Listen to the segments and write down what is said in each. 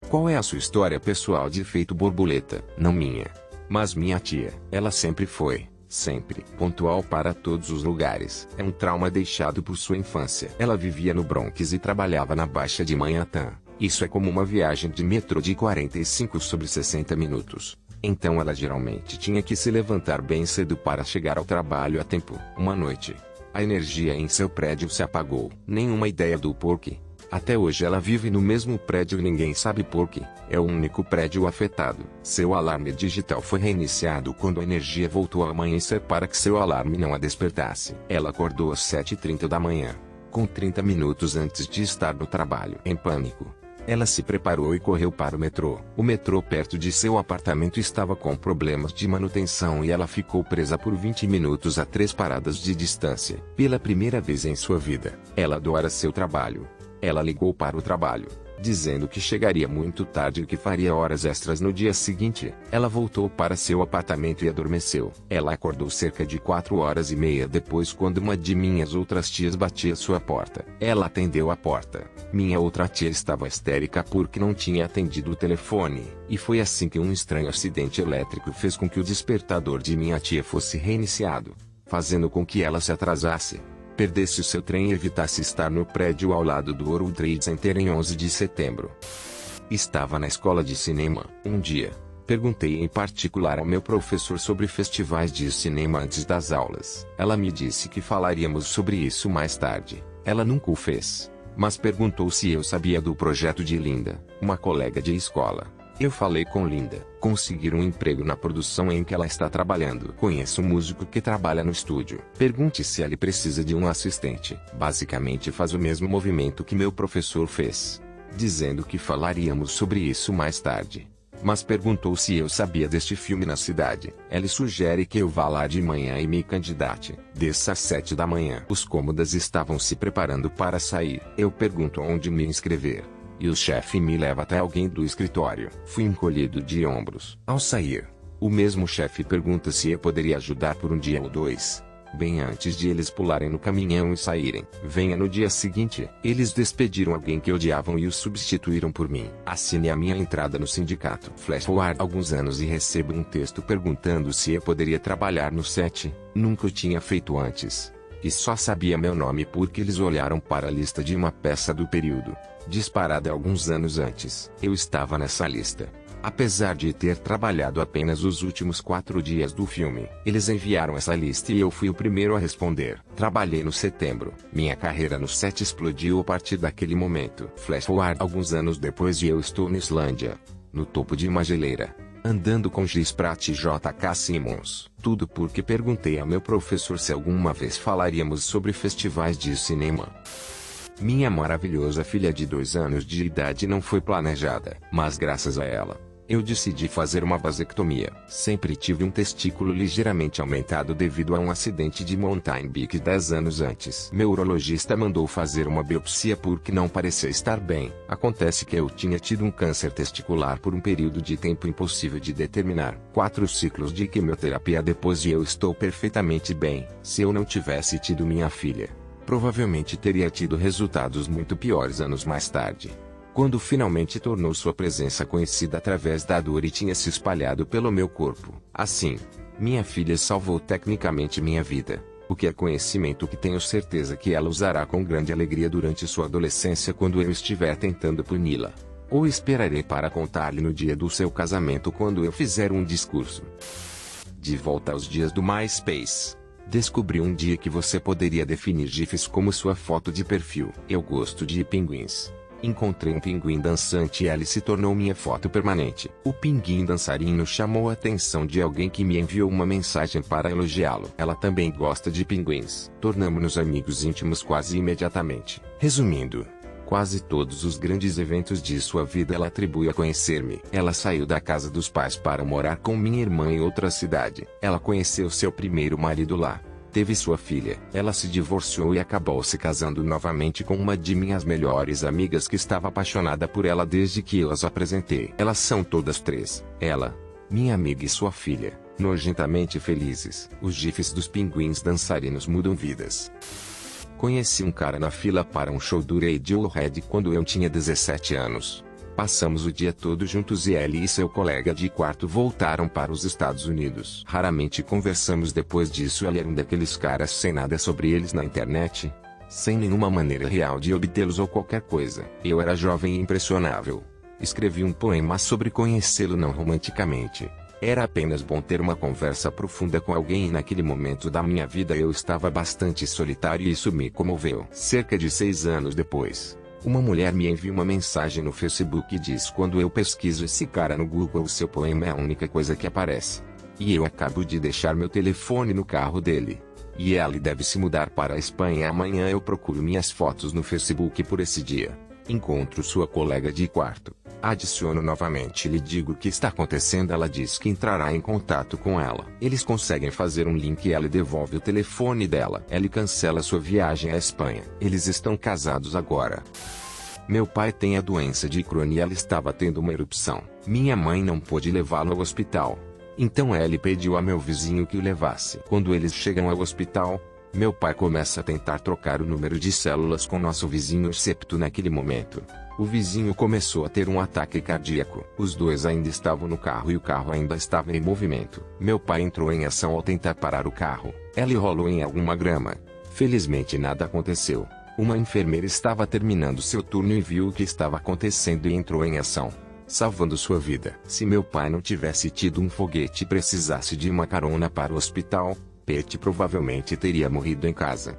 Qual é a sua história pessoal de efeito borboleta? Não minha. Mas minha tia, ela sempre foi, sempre, pontual para todos os lugares. É um trauma deixado por sua infância. Ela vivia no Bronx e trabalhava na Baixa de Manhattan. Isso é como uma viagem de metrô de 45 sobre 60 minutos. Então ela geralmente tinha que se levantar bem cedo para chegar ao trabalho a tempo. Uma noite, a energia em seu prédio se apagou. Nenhuma ideia do porquê. Até hoje ela vive no mesmo prédio e ninguém sabe porquê. É o único prédio afetado. Seu alarme digital foi reiniciado quando a energia voltou a amanhecer para que seu alarme não a despertasse. Ela acordou às 7h30 da manhã, com 30 minutos antes de estar no trabalho. Em pânico, ela se preparou e correu para o metrô. O metrô perto de seu apartamento estava com problemas de manutenção e ela ficou presa por 20 minutos a 3 paradas de distância. Pela primeira vez em sua vida, ela adora seu trabalho. Ela ligou para o trabalho, dizendo que chegaria muito tarde e que faria horas extras no dia seguinte. Ela voltou para seu apartamento e adormeceu. Ela acordou cerca de 4h30 depois quando uma de minhas outras tias batia sua porta. Ela atendeu a porta. Minha outra tia estava histérica porque não tinha atendido o telefone. E foi assim que um estranho acidente elétrico fez com que o despertador de minha tia fosse reiniciado, fazendo com que ela se atrasasse, perdesse o seu trem e evitasse estar no prédio ao lado do World Trade Center em 11 de setembro. Estava na escola de cinema. Um dia, perguntei em particular ao meu professor sobre festivais de cinema antes das aulas. Ela me disse que falaríamos sobre isso mais tarde. Ela nunca o fez, mas perguntou se eu sabia do projeto de Linda, uma colega de escola. Eu falei com Linda. Conseguir um emprego na produção em que ela está trabalhando. Conheço um músico que trabalha no estúdio. Pergunte se ele precisa de um assistente. Basicamente faz o mesmo movimento que meu professor fez, dizendo que falaríamos sobre isso mais tarde. Mas perguntou se eu sabia deste filme na cidade. Ele sugere que eu vá lá de manhã e me candidate. Desça às 7 da manhã. Os cômodas estavam se preparando para sair. Eu pergunto onde me inscrever, e o chefe me leva até alguém do escritório. Fui encolhido de ombros. Ao sair, o mesmo chefe pergunta se eu poderia ajudar por um dia ou 2. Bem antes de eles pularem no caminhão e saírem. Venha no dia seguinte. Eles despediram alguém que odiavam e o substituíram por mim. Assine a minha entrada no sindicato. Flash forward alguns anos e recebo um texto perguntando se eu poderia trabalhar no set. Nunca o tinha feito antes. E só sabia meu nome porque eles olharam para a lista de uma peça do período, disparada alguns anos antes. Eu estava nessa lista. Apesar de ter trabalhado apenas os últimos 4 dias do filme, eles enviaram essa lista e eu fui o primeiro a responder. Trabalhei no setembro. Minha carreira no set explodiu a partir daquele momento. Flash forward alguns anos depois e eu estou na Islândia, no topo de uma geleira, andando com Chris Pratt e J.K. Simmons. Tudo porque perguntei ao meu professor se alguma vez falaríamos sobre festivais de cinema. Minha maravilhosa filha de 2 anos de idade não foi planejada, mas graças a ela, eu decidi fazer uma vasectomia. Sempre tive um testículo ligeiramente aumentado devido a um acidente de mountain bike 10 anos antes. Meu urologista mandou fazer uma biopsia porque não parecia estar bem. Acontece que eu tinha tido um câncer testicular por um período de tempo impossível de determinar. 4 ciclos de quimioterapia depois e eu estou perfeitamente bem. Se eu não tivesse tido minha filha, provavelmente teria tido resultados muito piores anos mais tarde, quando finalmente tornou sua presença conhecida através da dor e tinha se espalhado pelo meu corpo. Assim, minha filha salvou tecnicamente minha vida, o que é conhecimento que tenho certeza que ela usará com grande alegria durante sua adolescência quando eu estiver tentando puni-la. Ou esperarei para contar-lhe no dia do seu casamento quando eu fizer um discurso. De volta aos dias do MySpace. Descobri um dia que você poderia definir GIFs como sua foto de perfil. Eu gosto de pinguins. Encontrei um pinguim dançante e ele se tornou minha foto permanente. O pinguim dançarino chamou a atenção de alguém que me enviou uma mensagem para elogiá-lo. Ela também gosta de pinguins. Tornamo-nos amigos íntimos quase imediatamente. Resumindo, quase todos os grandes eventos de sua vida ela atribui a conhecer-me. Ela saiu da casa dos pais para morar com minha irmã em outra cidade. Ela conheceu seu primeiro marido lá. Teve sua filha. Ela se divorciou e acabou se casando novamente com uma de minhas melhores amigas que estava apaixonada por ela desde que eu as apresentei. Elas são todas 3. Ela, minha amiga e sua filha, nojentamente felizes. Os GIFs dos pinguins dançarinos mudam vidas. Conheci um cara na fila para um show do Radiohead quando eu tinha 17 anos. Passamos o dia todo juntos e ele e seu colega de quarto voltaram para os Estados Unidos. Raramente conversamos depois disso. Ele era um daqueles caras sem nada sobre eles na internet, sem nenhuma maneira real de obtê-los ou qualquer coisa. Eu era jovem e impressionável. Escrevi um poema sobre conhecê-lo não romanticamente. Era apenas bom ter uma conversa profunda com alguém e naquele momento da minha vida eu estava bastante solitário e isso me comoveu. Cerca de 6 anos depois, uma mulher me envia uma mensagem no Facebook e diz: quando eu pesquiso esse cara no Google, o seu poema é a única coisa que aparece. E eu acabo de deixar meu telefone no carro dele. E ele deve se mudar para a Espanha amanhã. Eu procuro minhas fotos no Facebook por esse dia. Encontro sua colega de quarto. Adiciono novamente e lhe digo o que está acontecendo. Ela diz que entrará em contato com ela. Eles conseguem fazer um link e ela devolve o telefone dela. Ele cancela sua viagem à Espanha. Eles estão casados agora. Meu pai tem a doença de Crohn e ela estava tendo uma erupção. Minha mãe não pôde levá-lo ao hospital. Então ele pediu a meu vizinho que o levasse. Quando eles chegam ao hospital, meu pai começa a tentar trocar o número de células com nosso vizinho septo. Naquele momento, o vizinho começou a ter um ataque cardíaco. Os dois ainda estavam no carro e o carro ainda estava em movimento. Meu pai entrou em ação ao tentar parar o carro. Ele rolou em alguma grama. Felizmente nada aconteceu. Uma enfermeira estava terminando seu turno e viu o que estava acontecendo e entrou em ação, salvando sua vida. Se meu pai não tivesse tido um foguete e precisasse de uma carona para o hospital, Pete provavelmente teria morrido em casa.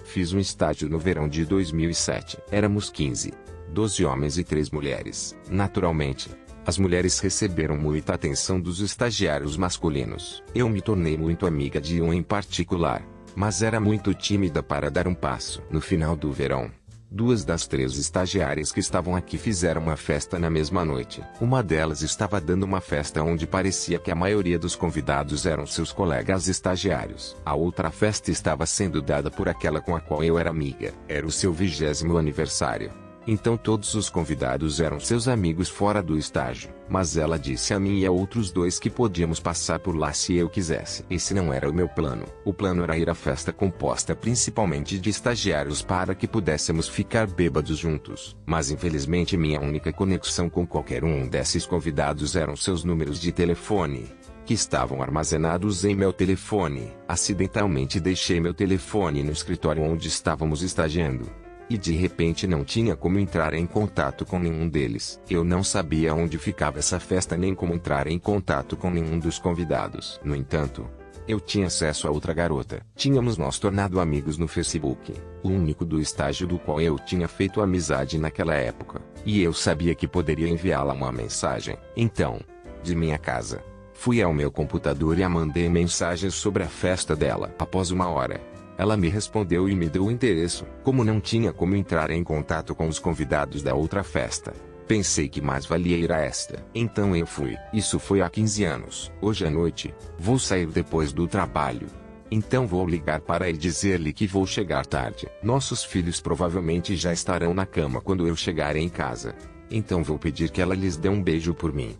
Fiz um estágio no verão de 2007. Éramos 15, 12 homens e 3 mulheres. Naturalmente, as mulheres receberam muita atenção dos estagiários masculinos. Eu me tornei muito amiga de um em particular, mas era muito tímida para dar um passo. No final do verão, 2 das 3 estagiárias que estavam aqui fizeram uma festa na mesma noite. Uma delas estava dando uma festa onde parecia que a maioria dos convidados eram seus colegas estagiários. A outra festa estava sendo dada por aquela com a qual eu era amiga. Era o seu 20º aniversário. Então todos os convidados eram seus amigos fora do estágio. Mas ela disse a mim e a outros 2 que podíamos passar por lá se eu quisesse. Esse não era o meu plano. O plano era ir à festa composta principalmente de estagiários para que pudéssemos ficar bêbados juntos. Mas infelizmente minha única conexão com qualquer um desses convidados eram seus números de telefone, que estavam armazenados em meu telefone. Acidentalmente deixei meu telefone no escritório onde estávamos estagiando. E de repente não tinha como entrar em contato com nenhum deles. Eu não sabia onde ficava essa festa nem como entrar em contato com nenhum dos convidados. No entanto, eu tinha acesso a outra garota. Tínhamos nos tornado amigos no Facebook, o único do estágio do qual eu tinha feito amizade naquela época. E eu sabia que poderia enviá-la uma mensagem. Então, de minha casa, fui ao meu computador e a mandei mensagens sobre a festa dela. Após 1 hora, ela me respondeu e me deu o endereço. Como não tinha como entrar em contato com os convidados da outra festa, pensei que mais valia ir a esta. Então eu fui. Isso foi há 15 anos. Hoje à noite, vou sair depois do trabalho. Então vou ligar para ele e dizer-lhe que vou chegar tarde. Nossos filhos provavelmente já estarão na cama quando eu chegar em casa. Então vou pedir que ela lhes dê um beijo por mim.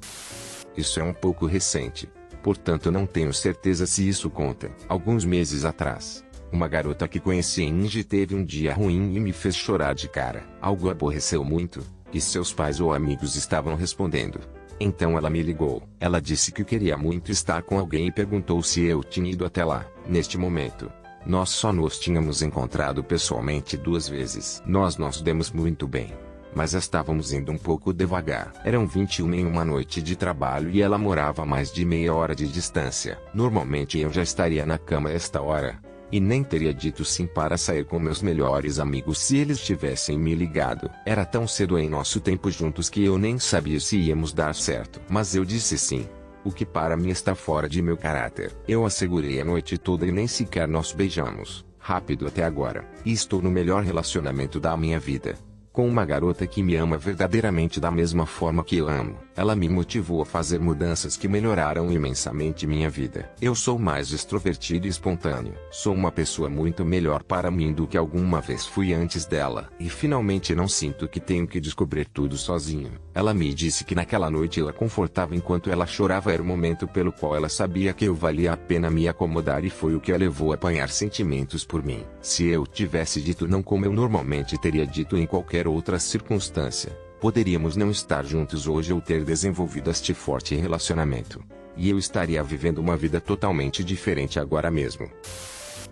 Isso é um pouco recente, portanto não tenho certeza se isso conta. Alguns meses atrás, uma garota que conheci em Inge teve um dia ruim e me fez chorar de cara. Algo aborreceu muito, e seus pais ou amigos estavam respondendo. Então ela me ligou. Ela disse que queria muito estar com alguém e perguntou se eu tinha ido até lá. Neste momento, nós só nos tínhamos encontrado pessoalmente 2 vezes. Nós nos demos muito bem, mas estávamos indo um pouco devagar. Eram 21 em uma noite de trabalho e ela morava a mais de meia hora de distância. Normalmente eu já estaria na cama a esta hora, e nem teria dito sim para sair com meus melhores amigos se eles tivessem me ligado. Era tão cedo em nosso tempo juntos que eu nem sabia se íamos dar certo. Mas eu disse sim, o que para mim está fora de meu caráter. Eu a segurei a noite toda e nem sequer nos beijamos. Rápido até agora. E estou no melhor relacionamento da minha vida, com uma garota que me ama verdadeiramente da mesma forma que eu amo. Ela me motivou a fazer mudanças que melhoraram imensamente minha vida. Eu sou mais extrovertido e espontâneo. Sou uma pessoa muito melhor para mim do que alguma vez fui antes dela. E finalmente não sinto que tenho que descobrir tudo sozinho. Ela me disse que naquela noite eu a confortava enquanto ela chorava. Era o momento pelo qual ela sabia que eu valia a pena me acomodar e foi o que a levou a apanhar sentimentos por mim. Se eu tivesse dito não como eu normalmente teria dito em qualquer outra circunstância, Poderíamos não estar juntos hoje ou ter desenvolvido este forte relacionamento. E eu estaria vivendo uma vida totalmente diferente agora mesmo.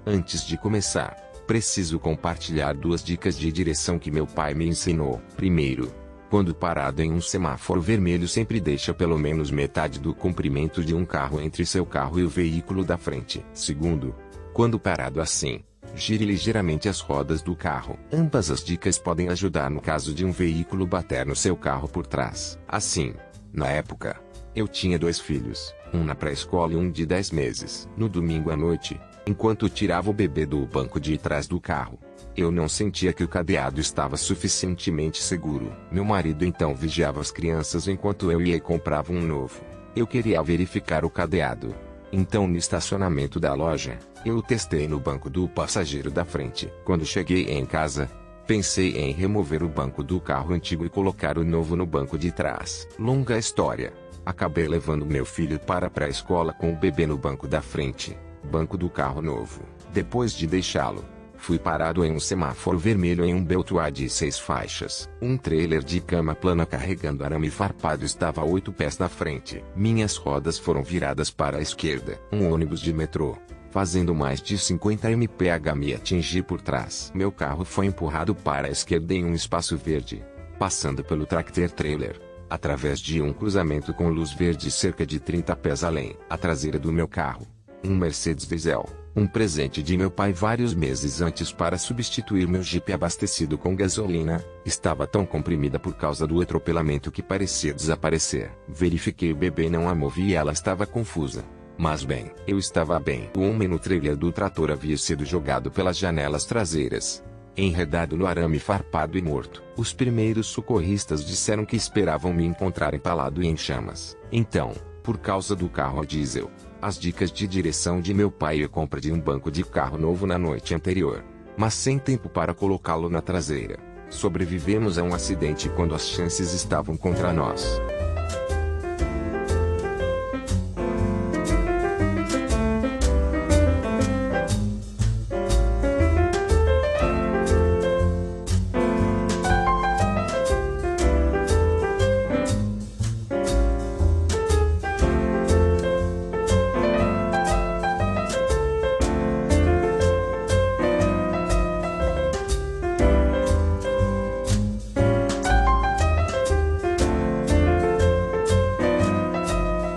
Antes de começar, preciso compartilhar 2 dicas de direção que meu pai me ensinou. Primeiro, quando parado em um semáforo vermelho, sempre deixa pelo menos metade do comprimento de um carro entre seu carro e o veículo da frente. Segundo, quando parado assim, gire ligeiramente as rodas do carro. Ambas as dicas podem ajudar no caso de um veículo bater no seu carro por trás. Assim, na época, eu tinha 2 filhos, um na pré-escola e um de 10 meses. No domingo à noite, enquanto tirava o bebê do banco de trás do carro, eu não sentia que o cadeado estava suficientemente seguro. Meu marido então vigiava as crianças enquanto eu ia e comprava um novo. Eu queria verificar o cadeado. Então, no estacionamento da loja, eu o testei no banco do passageiro da frente. Quando cheguei em casa, pensei em remover o banco do carro antigo e colocar o novo no banco de trás. Longa história. Acabei levando meu filho para a pré-escola com o bebê no banco da frente, banco do carro novo. Depois de deixá-lo, fui parado em um semáforo vermelho em um beltway de 6 faixas. Um trailer de cama plana carregando arame farpado estava a 8 pés na frente. Minhas rodas foram viradas para a esquerda. Um ônibus de metrô, fazendo mais de 50 mph, me atingiu por trás. Meu carro foi empurrado para a esquerda em um espaço verde, passando pelo tractor trailer, através de um cruzamento com luz verde cerca de 30 pés além. A traseira do meu carro, um Mercedes diesel, um presente de meu pai vários meses antes para substituir meu Jeep abastecido com gasolina, estava tão comprimida por causa do atropelamento que parecia desaparecer. Verifiquei o bebê não a movi e ela estava confusa. Mas bem, eu estava bem. O homem no trailer do trator havia sido jogado pelas janelas traseiras, enredado no arame farpado e morto. Os primeiros socorristas disseram que esperavam me encontrar empalado e em chamas. Então, por causa do carro a diesel, as dicas de direção de meu pai e a compra de um banco de carro novo na noite anterior, mas sem tempo para colocá-lo na traseira, sobrevivemos a um acidente quando as chances estavam contra nós.